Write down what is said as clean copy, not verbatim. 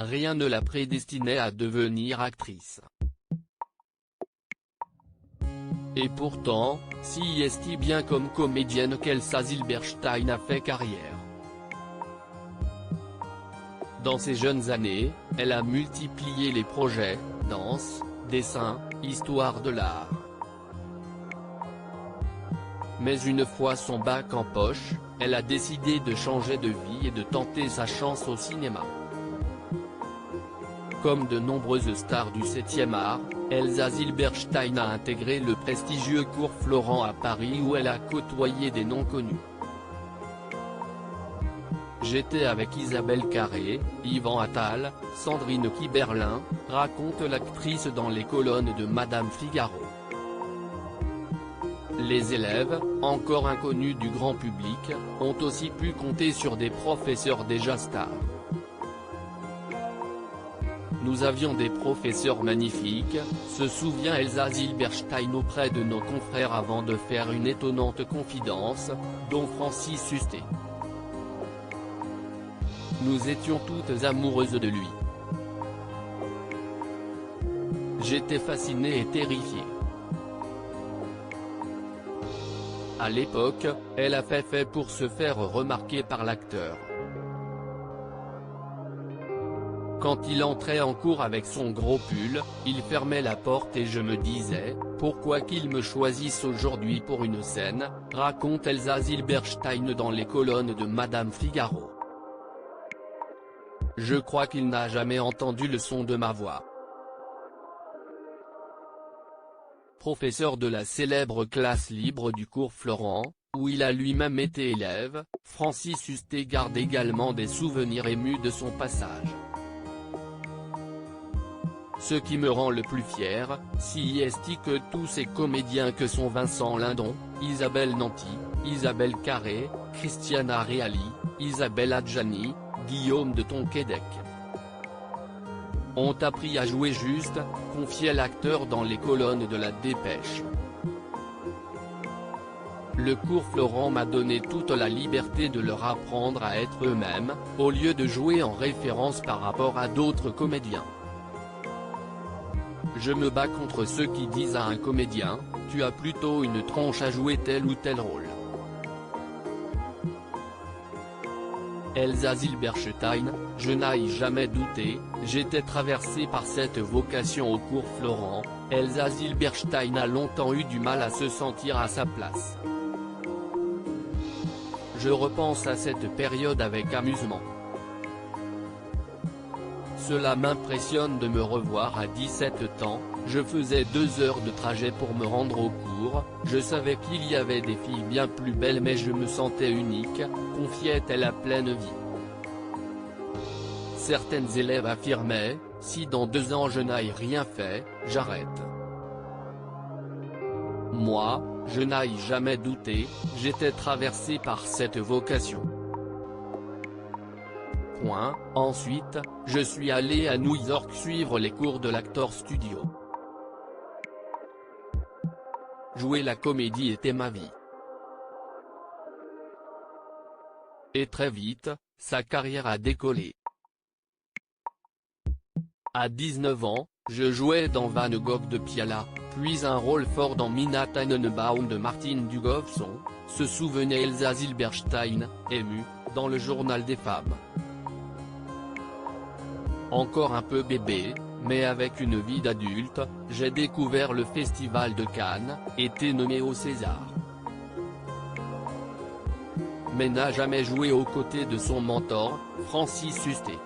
rien ne la prédestinait à devenir actrice. Et pourtant, si est bien comme comédienne qu'Elsa Zilberstein a fait carrière. Dans ses jeunes années, elle a multiplié les projets, danse, dessin, histoire de l'art. Mais une fois son bac en poche, elle a décidé de changer de vie et de tenter sa chance au cinéma. Comme de nombreuses stars du 7e art, Elsa Zilberstein a intégré le prestigieux cours Florent à Paris où elle a côtoyé des noms connus. J'étais avec Isabelle Carré, Yvan Attal, Sandrine Kiberlin, raconte l'actrice dans les colonnes de Madame Figaro. Les élèves, encore inconnus du grand public, ont aussi pu compter sur des professeurs déjà stars. Nous avions des professeurs magnifiques, se souvient Elsa Zilberstein auprès de nos confrères avant de faire une étonnante confidence, dont Francis Huster. Nous étions toutes amoureuses de lui. J'étais fascinée et terrifiée. À l'époque, elle a fait pour se faire remarquer par l'acteur. Quand il entrait en cours avec son gros pull, il fermait la porte et je me disais, pourquoi qu'il me choisisse aujourd'hui pour une scène, raconte Elsa Zilberstein dans les colonnes de Madame Figaro. Je crois qu'il n'a jamais entendu le son de ma voix. Professeur de la célèbre classe libre du cours Florent, où il a lui-même été élève, Francis Huster garde également des souvenirs émus de son passage. Ce qui me rend le plus fier, si est que tous ces comédiens que sont Vincent Lindon, Isabelle Nanty, Isabelle Carré, Christiana Reali, Isabelle Adjani, Guillaume de Tonquédec ont appris à jouer juste, confiait l'acteur dans les colonnes de la Dépêche. Le cours Florent m'a donné toute la liberté de leur apprendre à être eux-mêmes, au lieu de jouer en référence par rapport à d'autres comédiens. Je me bats contre ceux qui disent à un comédien, tu as plutôt une tronche à jouer tel ou tel rôle. Elsa Zilberstein, je n'ai jamais douté, j'étais traversée par cette vocation au cours Florent. Elsa Zilberstein a longtemps eu du mal à se sentir à sa place. Je repense à cette période avec amusement. Cela m'impressionne de me revoir à 17 ans, je faisais 2 heures de trajet pour me rendre au cours, je savais qu'il y avait des filles bien plus belles mais je me sentais unique, confiait-elle à Pleine Vie. Certaines élèves affirmaient, si dans 2 ans je n'ai rien fait, j'arrête. Moi, je n'ai jamais douté, j'étais traversé par cette vocation. Ensuite, je suis allé à New York suivre les cours de l'Actor Studio. Jouer la comédie était ma vie. Et très vite, sa carrière a décollé. À 19 ans, je jouais dans Van Gogh de Piala, puis un rôle fort dans Minna Tannenbaum de Martine Dugofson, se souvenait Elsa Zilberstein, émue, dans le Journal des femmes. Encore un peu bébé, mais avec une vie d'adulte, j'ai découvert le Festival de Cannes, été nommé au César. Mais n'a jamais joué aux côtés de son mentor, Francis Huster.